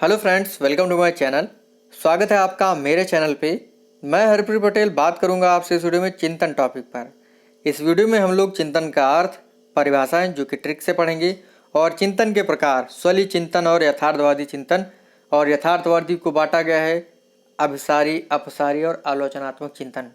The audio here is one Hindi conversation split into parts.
Hello friends, welcome to my channel. स्वागत है आपका मेरे चैनल पे। मैं हरप्रीत पटेल बात करूंगा आपसे इस वीडियो में चिंतन टॉपिक पर। इस वीडियो में हम लोग चिंतन का अर्थ, परिभाषाएं जो कि ट्रिक से पढ़ेंगे और चिंतन के प्रकार, स्वलीय चिंतन और यथार्थवादी चिंतन। और यथार्थवादी को बांटा गया है अभिसारी, अपसारी और आलोचनात्मक चिंतन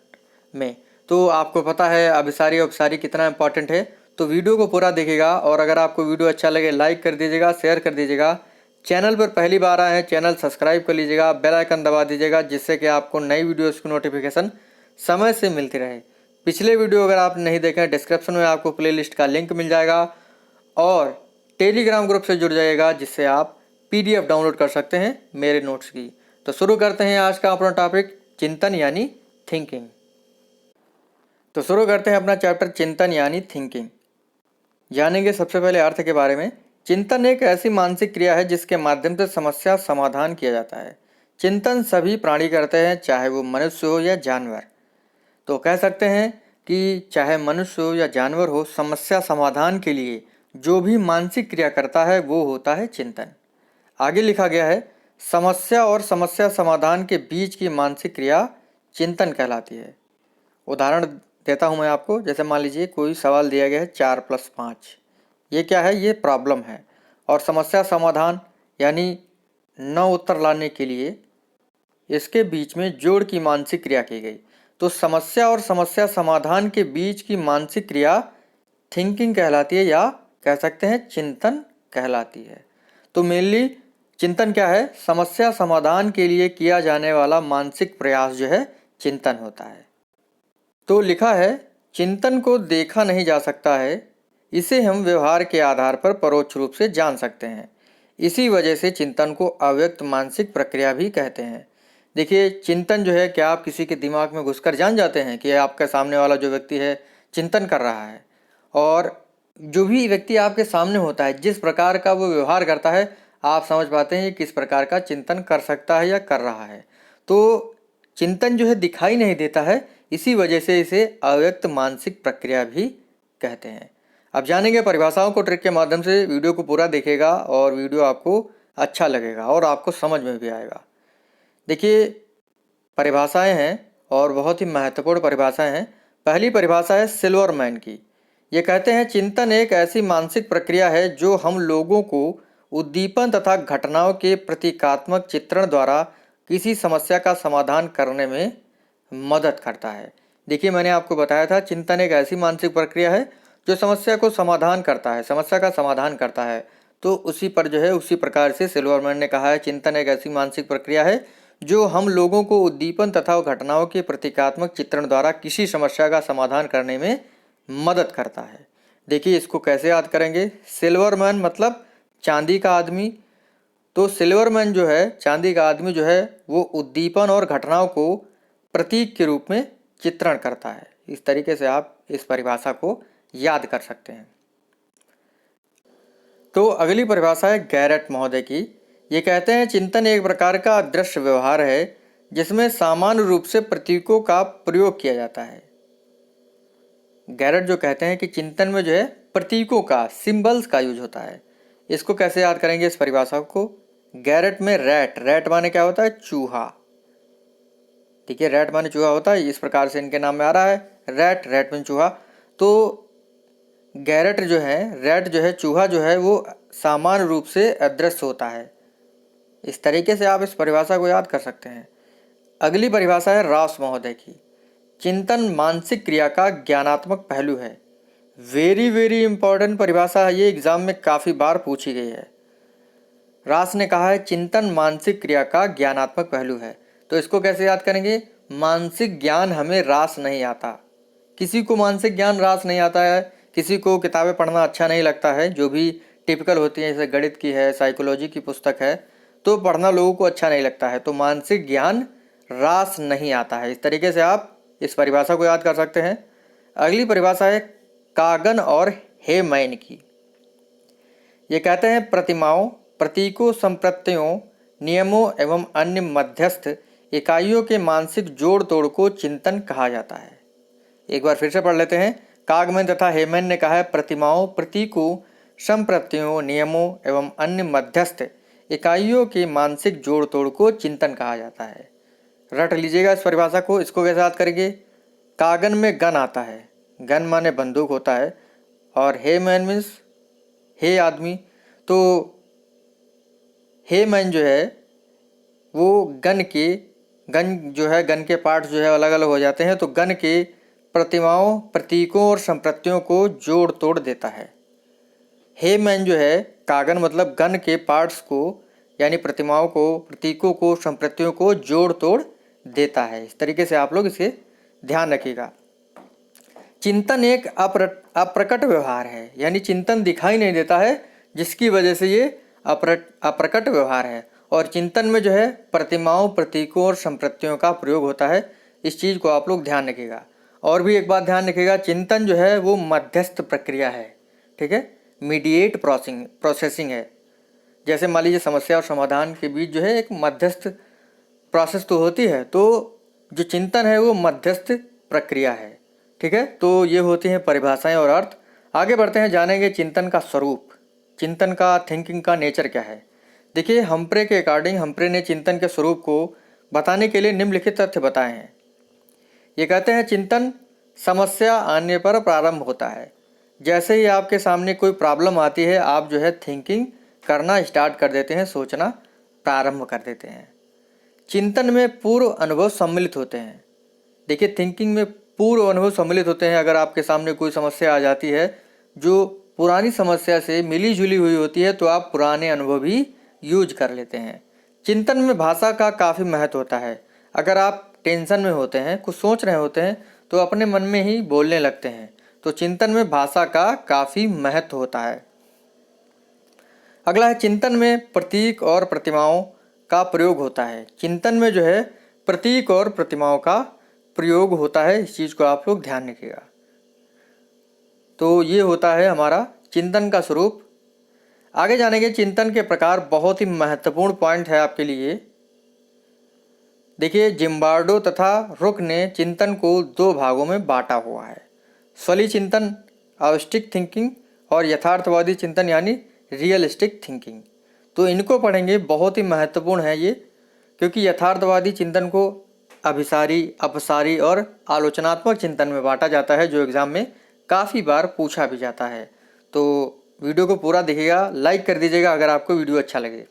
में। तो आपको पता है अभिसारी अपसारी कितना इंपॉर्टेंट है, तो वीडियो को पूरा देखिएगा। और अगर आपको वीडियो अच्छा लगे लाइक कर दीजिएगा, शेयर कर दीजिएगा। चैनल पर पहली बार आए हैं चैनल सब्सक्राइब कर लीजिएगा, बेल आइकन दबा दीजिएगा, जिससे कि आपको नई वीडियोस की नोटिफिकेशन समय से मिलती रहे। पिछले वीडियो अगर आप नहीं देखें, डिस्क्रिप्शन में आपको प्लेलिस्ट का लिंक मिल जाएगा और टेलीग्राम ग्रुप से जुड़ जाइएगा, जिससे आप PDF डाउनलोड कर सकते हैं मेरे नोट्स की। तो शुरू करते हैं आज का अपना टॉपिक, चिंतन यानी थिंकिंग। तो शुरू करते हैं अपना चैप्टर चिंतन यानी थिंकिंग। जानेंगे सबसे पहले अर्थ के बारे में। चिंतन एक ऐसी मानसिक क्रिया है जिसके माध्यम से समस्या समाधान किया जाता है। चिंतन सभी प्राणी करते हैं, चाहे वो मनुष्य हो या जानवर। तो कह सकते हैं कि चाहे मनुष्य हो या जानवर हो, समस्या समाधान के लिए जो भी मानसिक क्रिया करता है वो होता है चिंतन। आगे लिखा गया है, समस्या और समस्या समाधान के बीच की मानसिक क्रिया चिंतन कहलाती है। उदाहरण देता हूँ मैं आपको। जैसे मान लीजिए कोई सवाल दिया गया है 4+5, ये क्या है? ये प्रॉब्लम है। और समस्या समाधान यानी 9 उत्तर लाने के लिए इसके बीच में जोड़ की मानसिक क्रिया की गई। तो समस्या और समस्या समाधान के बीच की मानसिक क्रिया थिंकिंग कहलाती है, या कह सकते हैं चिंतन कहलाती है। तो मेनली चिंतन क्या है? समस्या समाधान के लिए किया जाने वाला मानसिक प्रयास जो है चिंतन होता है। तो लिखा है, चिंतन को देखा नहीं जा सकता है, इसे हम व्यवहार के आधार पर परोक्ष रूप से जान सकते हैं। इसी वजह से चिंतन को अव्यक्त मानसिक प्रक्रिया भी कहते हैं। देखिए, चिंतन जो है, क्या आप किसी के दिमाग में घुसकर जान जाते हैं कि आपके सामने वाला जो व्यक्ति है चिंतन कर रहा है? और जो भी व्यक्ति आपके सामने होता है, जिस प्रकार का वो व्यवहार करता है, आप समझ पाते हैं किस प्रकार का चिंतन कर सकता है या कर रहा है। तो चिंतन जो है दिखाई नहीं देता है, इसी वजह से इसे अव्यक्त मानसिक प्रक्रिया भी कहते हैं। अब जानेंगे परिभाषाओं को ट्रिक के माध्यम से। वीडियो को पूरा देखिएगा और वीडियो आपको अच्छा लगेगा और आपको समझ में भी आएगा। देखिए, परिभाषाएं हैं और बहुत ही महत्वपूर्ण परिभाषाएं हैं। पहली परिभाषा है सिल्वरमैन की। ये कहते हैं, चिंतन एक ऐसी मानसिक प्रक्रिया है जो हम लोगों को उद्दीपन तथा घटनाओं के प्रतीकात्मक चित्रण द्वारा किसी समस्या का समाधान करने में मदद करता है। देखिए, मैंने आपको बताया था चिंतन एक ऐसी मानसिक प्रक्रिया है जो समस्या को समाधान करता है, समस्या का समाधान करता है। तो उसी पर जो है, उसी प्रकार से सिल्वरमैन ने कहा है, चिंतन एक ऐसी मानसिक प्रक्रिया है जो हम लोगों को उद्दीपन तथा घटनाओं के प्रतीकात्मक चित्रण द्वारा किसी समस्या का समाधान करने में मदद करता है। देखिए, इसको कैसे याद करेंगे? सिल्वरमैन मतलब चांदी का आदमी। तो सिल्वरमैन जो है, चांदी का आदमी जो है, वो उद्दीपन और घटनाओं को प्रतीक के रूप में चित्रण करता है। इस तरीके से आप इस परिभाषा को याद कर सकते हैं। तो अगली परिभाषा है गैरेट महोदय की। ये कहते हैं, चिंतन एक प्रकार का अदृश्य व्यवहार है जिसमें सामान्य रूप से प्रतीकों का प्रयोग किया जाता है। गैरेट जो कहते हैं कि चिंतन में जो है प्रतीकों का, सिंबल्स का यूज होता है। इसको कैसे याद करेंगे इस परिभाषा को? गैरेट में रैट, रैट माने क्या होता है? चूहा। ठीक है, रैट माने चूहा होता है, इस प्रकार से इनके नाम में आ रहा है रैट, रैट में चूहा। तो गैरेट जो है, रैट जो है, चूहा जो है, वो सामान्य रूप से अदृश्य होता है। इस तरीके से आप इस परिभाषा को याद कर सकते हैं। अगली परिभाषा है रॉस महोदय की। चिंतन मानसिक क्रिया का ज्ञानात्मक पहलू है। वेरी वेरी इंपॉर्टेंट परिभाषा है, ये एग्जाम में काफ़ी बार पूछी गई है। रॉस ने कहा है, चिंतन मानसिक क्रिया का ज्ञानात्मक पहलू है। तो इसको कैसे याद करेंगे? मानसिक ज्ञान हमें रास नहीं आता। किसी को मानसिक ज्ञान रास नहीं आता है, किसी को किताबें पढ़ना अच्छा नहीं लगता है, जो भी टिपिकल होती है, जैसे गणित की है, साइकोलॉजी की पुस्तक है, तो पढ़ना लोगों को अच्छा नहीं लगता है। तो मानसिक ज्ञान रास नहीं आता है। इस तरीके से आप इस परिभाषा को याद कर सकते हैं। अगली परिभाषा है कागन और हेमैन की। ये कहते हैं, प्रतिमाओं, प्रतीकों, संप्रत्ययों, नियमों एवं अन्य मध्यस्थ इकाइयों के मानसिक जोड़ तोड़ को चिंतन कहा जाता है। एक बार फिर से पढ़ लेते हैं। कागमैन तथा हेमैन ने कहा है, प्रतिमाओं, प्रतीकों, संप्रत्ययों, नियमों एवं अन्य मध्यस्थ इकाइयों के मानसिक जोड़ तोड़ को चिंतन कहा जाता है। रट लीजिएगा इस परिभाषा को। इसको कैसे याद करेंगे? कागन में गन आता है, गन माने बंदूक होता है, और हे मैन मीन्स हे आदमी। तो हे मैन जो है वो गन जो है गन के पार्ट्स जो है अलग अलग हो जाते हैं, तो गन के प्रतिमाओं, प्रतीकों और संप्रतियों को जोड़ तोड़ देता है। हे मैन जो है कागन मतलब गन के पार्ट्स को यानी प्रतिमाओं को, प्रतीकों को, संप्रतियों को जोड़ तोड़ देता है। इस तरीके से आप लोग इसे ध्यान रखिएगा। चिंतन एक अप्रकट व्यवहार है, यानी चिंतन दिखाई नहीं देता है, जिसकी वजह से ये अप्रकट व्यवहार है। और चिंतन में जो है प्रतिमाओं, प्रतीकों और संप्रतियों का प्रयोग होता है। इस चीज़ को आप लोग ध्यान रखिएगा। और भी एक बात ध्यान रखिएगा, चिंतन जो है वो मध्यस्थ प्रक्रिया है, ठीक है, मीडिएट प्रोसेसिंग है। जैसे मान लीजिए समस्या और समाधान के बीच जो है एक मध्यस्थ प्रोसेस तो होती है, तो जो चिंतन है वो मध्यस्थ प्रक्रिया है, ठीक है। तो ये होती हैं परिभाषाएं और अर्थ। आगे बढ़ते हैं, जानेंगे चिंतन का स्वरूप, चिंतन का, थिंकिंग का नेचर क्या है। देखिए हम्प्रे के अकॉर्डिंग, हम्प्रे ने चिंतन के स्वरूप को बताने के लिए निम्नलिखित तथ्य बताए हैं। ये कहते हैं चिंतन समस्या आने पर प्रारंभ होता है। जैसे ही आपके सामने कोई प्रॉब्लम आती है, आप जो है थिंकिंग करना स्टार्ट कर देते हैं, सोचना प्रारंभ कर देते हैं। चिंतन में पूर्व अनुभव सम्मिलित होते हैं। देखिए थिंकिंग में पूर्व अनुभव सम्मिलित होते हैं। अगर आपके सामने कोई समस्या आ जाती है जो पुरानी समस्या से मिली जुली हुई होती है, तो आप पुराने अनुभव भी यूज कर लेते हैं। चिंतन में भाषा का काफ़ी महत्व होता है। अगर आप टेंशन में होते हैं, कुछ सोच रहे होते हैं, तो अपने मन में ही बोलने लगते हैं। तो चिंतन में भाषा का काफ़ी महत्व होता है। अगला है, चिंतन में प्रतीक और प्रतिमाओं का प्रयोग होता है। चिंतन में जो है प्रतीक और प्रतिमाओं का प्रयोग होता है। इस चीज़ को आप लोग ध्यान रखिएगा। तो ये होता है हमारा चिंतन का स्वरूप। आगे जानेंगे चिंतन के प्रकार। बहुत ही महत्वपूर्ण पॉइंट है आपके लिए। देखिए जिम्बार्डो तथा रुक ने चिंतन को दो भागों में बांटा हुआ है। स्वली चिंतन, आवष्टिक थिंकिंग, और यथार्थवादी चिंतन यानी रियलिस्टिक थिंकिंग। तो इनको पढ़ेंगे, बहुत ही महत्वपूर्ण है ये, क्योंकि यथार्थवादी चिंतन को अभिसारी, अपसारी और आलोचनात्मक चिंतन में बांटा जाता है, जो एग्ज़ाम में काफ़ी बार पूछा भी जाता है। तो वीडियो को पूरा देखिएगा, लाइक कर दीजिएगा अगर आपको वीडियो अच्छा लगे।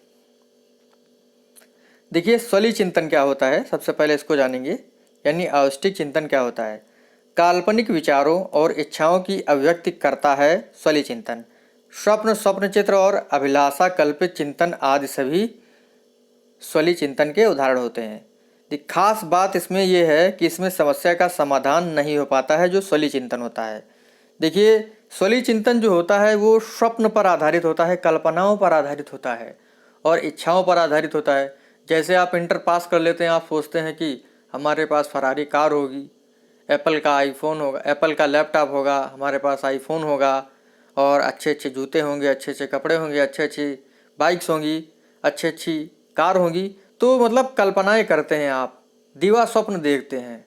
देखिए स्वली चिंतन क्या होता है, सबसे पहले इसको जानेंगे, यानी आवष्टिक चिंतन क्या होता है। काल्पनिक विचारों और इच्छाओं की अभिव्यक्ति करता है स्वली चिंतन। स्वप्न, स्वप्न चित्र और अभिलाषा कल्पित चिंतन आदि सभी स्वली चिंतन के उदाहरण होते हैं। खास बात इसमें यह है कि इसमें समस्या का समाधान नहीं हो पाता है, जो स्वली चिंतन होता है। देखिए स्वली चिंतन जो होता है वो स्वप्न पर आधारित होता है, कल्पनाओं पर आधारित होता है और इच्छाओं पर आधारित होता है। जैसे आप इंटर पास कर लेते हैं, आप सोचते हैं कि हमारे पास फरारी कार होगी, एप्पल का आईफोन होगा, एप्पल का लैपटॉप होगा, हमारे पास आईफोन होगा, और अच्छे अच्छे जूते होंगे, अच्छे अच्छे कपड़े होंगे, अच्छे अच्छी बाइक्स होंगी, अच्छी अच्छी कार होंगी। तो मतलब कल्पनाएं करते हैं आप, दीवा स्वप्न देखते हैं,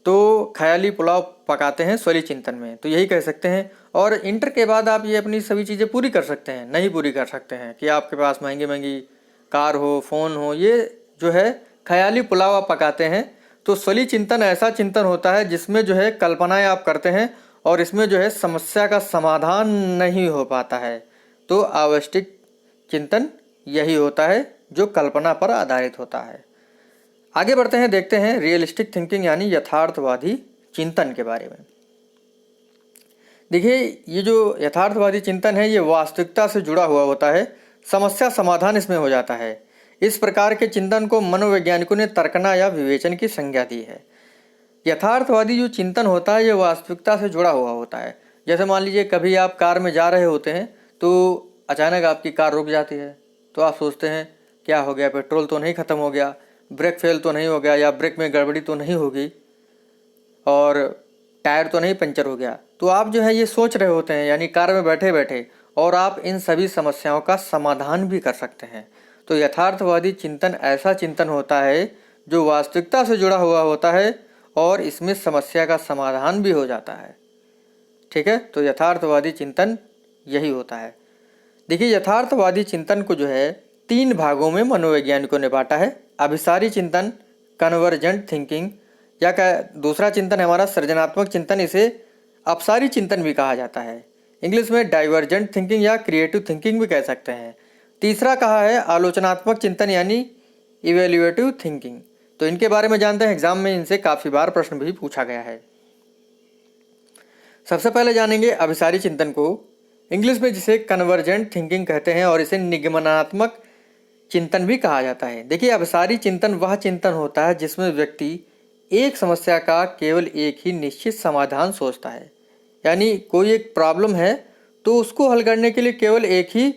तो ख्याली पुलाव पकाते हैं स्वली चिंतन में। तो यही कह सकते हैं। और इंटर के बाद आप ये अपनी सभी चीज़ें पूरी कर सकते हैं, नहीं पूरी कर सकते हैं कि आपके पास महंगी महंगी कार हो, फ़ोन हो, ये जो है ख्याली पुलाव आप पकाते हैं। तो स्वली चिंतन ऐसा चिंतन होता है जिसमें जो है कल्पनाएं आप करते हैं और इसमें जो है समस्या का समाधान नहीं हो पाता है। तो आवष्टिक चिंतन यही होता है जो कल्पना पर आधारित होता है। आगे बढ़ते हैं, देखते हैं रियलिस्टिक थिंकिंग यानी यथार्थवादी चिंतन के बारे में। देखिए ये जो यथार्थवादी चिंतन है ये वास्तविकता से जुड़ा हुआ होता है, समस्या समाधान इसमें हो जाता है। इस प्रकार के चिंतन को मनोवैज्ञानिकों ने तर्कना या विवेचन की संज्ञा दी है। यथार्थवादी जो चिंतन होता है ये वास्तविकता से जुड़ा हुआ होता है। जैसे मान लीजिए कभी आप कार में जा रहे होते हैं, तो अचानक आपकी कार रुक जाती है, तो आप सोचते हैं क्या हो गया, पेट्रोल तो नहीं ख़त्म हो गया, ब्रेक फेल तो नहीं हो गया, या ब्रेक में गड़बड़ी तो नहीं होगी, और टायर तो नहीं पंचर हो गया। तो आप जो है ये सोच रहे होते हैं, यानी कार में बैठे बैठे, और आप इन सभी समस्याओं का समाधान भी कर सकते हैं। तो यथार्थवादी चिंतन ऐसा चिंतन होता है जो वास्तविकता से जुड़ा हुआ होता है और इसमें समस्या का समाधान भी हो जाता है। ठीक है, तो यथार्थवादी चिंतन यही होता है। देखिए यथार्थवादी चिंतन को जो है 3 भागों में मनोवैज्ञानिकों ने बांटा है। अभिसारी चिंतन, कन्वर्जेंट थिंकिंग, या दूसरा चिंतन है हमारा सृजनात्मक चिंतन, इसे अपसारी चिंतन भी कहा जाता है। इंग्लिश में डाइवर्जेंट थिंकिंग या क्रिएटिव थिंकिंग भी कह सकते हैं। तीसरा कहा है आलोचनात्मक चिंतन यानी इवेल्युएटिव थिंकिंग। तो इनके बारे में जानते हैं, एग्जाम में इनसे काफ़ी बार प्रश्न भी पूछा गया है। सबसे पहले जानेंगे अभिसारी चिंतन को, इंग्लिश में जिसे कन्वर्जेंट थिंकिंग कहते हैं और इसे निगमनात्मक चिंतन भी कहा जाता है। देखिए, अभिसारी चिंतन वह चिंतन होता है जिसमें व्यक्ति एक समस्या का केवल एक ही निश्चित समाधान सोचता है। यानी कोई एक प्रॉब्लम है तो उसको हल करने के लिए केवल एक ही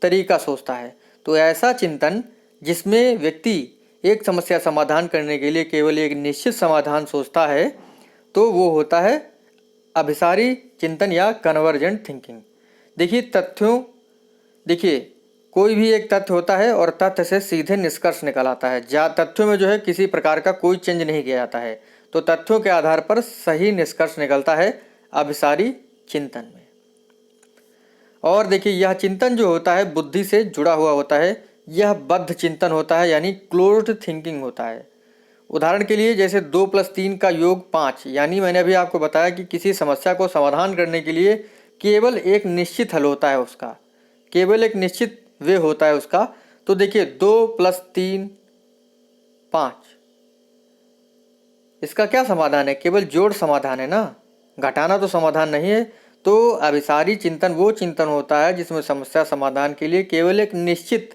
तरीका सोचता है। तो ऐसा चिंतन जिसमें व्यक्ति एक समस्या समाधान करने के लिए केवल एक निश्चित समाधान सोचता है, तो वो होता है अभिसारी चिंतन या कन्वर्जेंट थिंकिंग। देखिए कोई भी एक तथ्य होता है और तथ्य से सीधे निष्कर्ष निकल आता है। तथ्यों में जो है किसी प्रकार का कोई चेंज नहीं किया जाता है, तो तथ्यों के आधार पर सही निष्कर्ष निकलता है अभिसारी चिंतन में। और देखिए, यह चिंतन जो होता है बुद्धि से जुड़ा हुआ होता है। यह बद्ध चिंतन होता है यानी क्लोज्ड थिंकिंग होता है। उदाहरण के लिए जैसे 2 + 3 का योग 5, यानी मैंने अभी आपको बताया कि किसी समस्या को समाधान करने के लिए केवल एक निश्चित हल होता है, उसका केवल एक निश्चित वे होता है उसका। तो देखिए 2 + 3 5, इसका क्या समाधान है? केवल जोड़ समाधान है ना, घटाना तो समाधान नहीं है। तो अभिसारी चिंतन वो चिंतन होता है जिसमें समस्या समाधान के लिए केवल एक निश्चित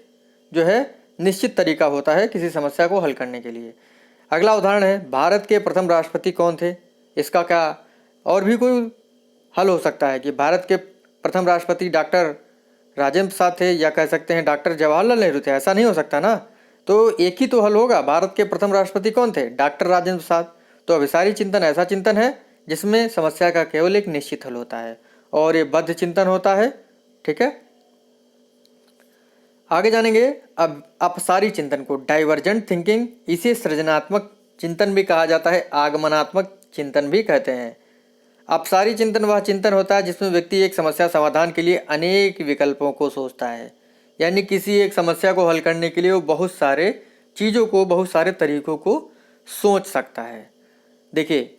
तरीका होता है किसी समस्या को हल करने के लिए। अगला उदाहरण है, भारत के प्रथम राष्ट्रपति कौन थे? इसका क्या और भी कोई हल हो सकता है कि भारत के प्रथम राष्ट्रपति डॉक्टर राजेंद्र प्रसाद थे, या कह सकते हैं डॉक्टर जवाहरलाल नेहरू थे? ऐसा नहीं हो सकता ना। तो एक ही तो हल होगा, भारत के प्रथम राष्ट्रपति कौन थे? डॉक्टर राजेंद्र प्रसाद। तो अभिसारी चिंतन ऐसा चिंतन है जिसमें समस्या का केवल एक निश्चित हल होता है, और ये बद्ध चिंतन होता है। ठीक है, आगे जानेंगे अब अपसारी चिंतन को, डाइवर्जेंट थिंकिंग। इसे सृजनात्मक चिंतन भी कहा जाता है, आगमनात्मक चिंतन भी कहते हैं। अपसारी चिंतन वह चिंतन होता है जिसमें व्यक्ति एक समस्या समाधान के लिए अनेक विकल्पों को सोचता है। यानी किसी एक समस्या को हल करने के लिए वो बहुत सारे तरीकों को सोच सकता है। देखिए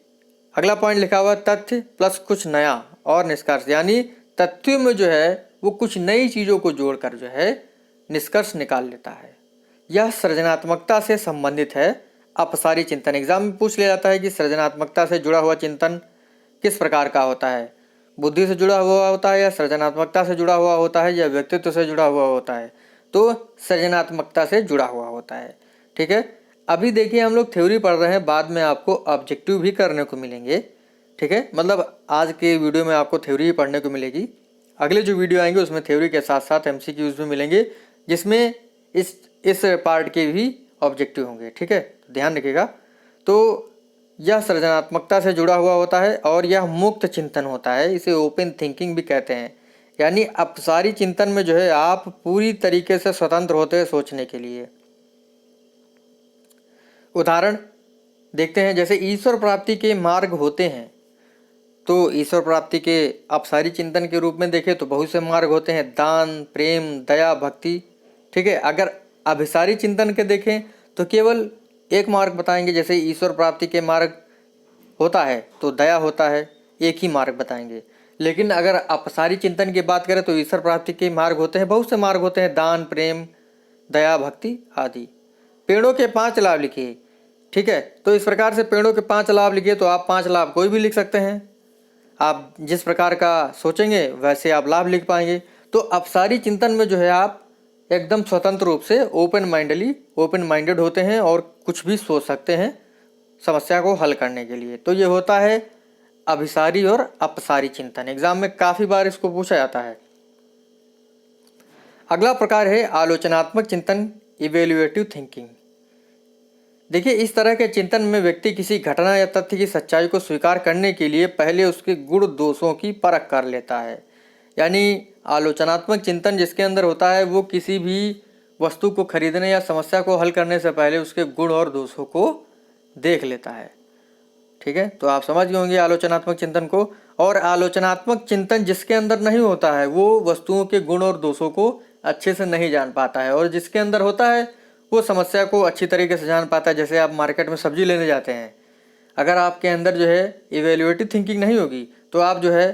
अगला पॉइंट लिखा हुआ, तथ्य प्लस कुछ नया और निष्कर्ष। यानी तथ्यों में जो है वो कुछ नई चीज़ों को जोड़कर जो है निष्कर्ष निकाल लेता है। यह सृजनात्मकता से संबंधित है। अपसारी चिंतन एग्जाम में पूछ लिया जाता है कि सृजनात्मकता से जुड़ा हुआ चिंतन किस प्रकार का होता है? बुद्धि से जुड़ा हुआ होता है, या सृजनात्मकता से जुड़ा हुआ होता है, या व्यक्तित्व से जुड़ा हुआ होता है? तो सृजनात्मकता से जुड़ा हुआ होता है। ठीक है, अभी देखिए हम लोग थ्योरी पढ़ रहे हैं, बाद में आपको ऑब्जेक्टिव भी करने को मिलेंगे। ठीक है, मतलब आज के वीडियो में आपको थ्योरी ही पढ़ने को मिलेगी, अगले जो वीडियो आएंगे उसमें थ्योरी के साथ साथ MCQs भी मिलेंगे, जिसमें इस पार्ट के भी ऑब्जेक्टिव होंगे। ठीक है, ध्यान रखिएगा। तो यह सृजनात्मकता से जुड़ा हुआ होता है और यह मुक्त चिंतन होता है, इसे ओपन थिंकिंग भी कहते हैं। यानी अपसारी चिंतन में जो है आप पूरी तरीके से स्वतंत्र होते हैं सोचने के लिए। उदाहरण देखते हैं, जैसे ईश्वर प्राप्ति के मार्ग होते हैं, तो ईश्वर प्राप्ति के अपसारी चिंतन के रूप में देखें तो बहुत से मार्ग होते हैं, दान, प्रेम, दया, भक्ति। ठीक है, अगर अभिसारी चिंतन के देखें तो केवल एक मार्ग बताएंगे। जैसे ईश्वर प्राप्ति के मार्ग होता है तो दया होता है, एक ही मार्ग बताएंगे। लेकिन अगर अपसारी चिंतन की बात करें तो ईश्वर प्राप्ति के मार्ग होते हैं, बहुत से मार्ग होते हैं, दान, प्रेम, दया, भक्ति आदि। पेड़ों के 5 लाभ लिखिए। ठीक है, तो इस प्रकार से पेड़ों के 5 लाभ लिखिए, तो आप 5 लाभ कोई भी लिख सकते हैं। आप जिस प्रकार का सोचेंगे वैसे आप लाभ लिख पाएंगे। तो अपसारी चिंतन में जो है आप एकदम स्वतंत्र रूप से ओपन माइंडेड होते हैं और कुछ भी सोच सकते हैं समस्या को हल करने के लिए। तो ये होता है अभिसारी और अपसारी चिंतन। एग्जाम में काफ़ी बार इसको पूछा जाता है। अगला प्रकार है आलोचनात्मक चिंतन, इवेल्युएटिव थिंकिंग। देखिए, इस तरह के चिंतन में व्यक्ति किसी घटना या तथ्य की सच्चाई को स्वीकार करने के लिए पहले उसके गुण दोषों की परख कर लेता है। यानी आलोचनात्मक चिंतन जिसके अंदर होता है वो किसी भी वस्तु को खरीदने या समस्या को हल करने से पहले उसके गुण और दोषों को देख लेता है। ठीक है, तो आप समझ गए होंगे आलोचनात्मक चिंतन को। और आलोचनात्मक चिंतन जिसके अंदर नहीं होता है वो वस्तुओं के गुण और दोषों को अच्छे से नहीं जान पाता है, और जिसके अंदर होता है वो समस्या को अच्छी तरीके से जान पाता है। जैसे आप मार्केट में सब्जी लेने जाते हैं, अगर आपके अंदर जो है इवेल्युएटिव थिंकिंग नहीं होगी तो आप जो है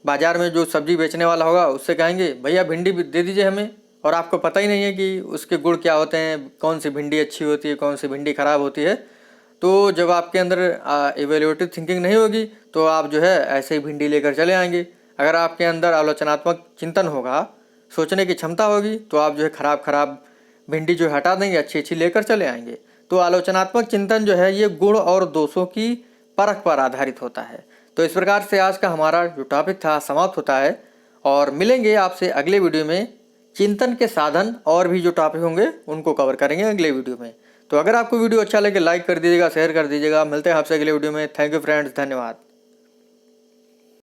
बाज़ार में जो सब्जी बेचने वाला होगा उससे कहेंगे भैया भिंडी दे दीजिए हमें, और आपको पता ही नहीं है कि उसके गुण क्या होते हैं, कौन सी भिंडी अच्छी होती है, कौन सी भिंडी ख़राब होती है। तो जब आपके अंदर इवेल्युएटिव थिंकिंग नहीं होगी तो आप जो है ऐसे ही भिंडी लेकर चले आएंगे। अगर आपके अंदर आलोचनात्मक चिंतन होगा, सोचने की क्षमता होगी, तो आप जो है खराब भिंडी जो हटा देंगे, अच्छी अच्छी लेकर चले आएंगे। तो आलोचनात्मक चिंतन जो है ये गुण और दोषों की परख पर आधारित होता है। तो इस प्रकार से आज का हमारा जो टॉपिक था समाप्त होता है, और मिलेंगे आपसे अगले वीडियो में। चिंतन के साधन और भी जो टॉपिक होंगे उनको कवर करेंगे अगले वीडियो में। तो अगर आपको वीडियो अच्छा लगे लाइक कर दीजिएगा, शेयर कर दीजिएगा। मिलते हैं आपसे अगले वीडियो में। थैंक यू फ्रेंड्स, धन्यवाद।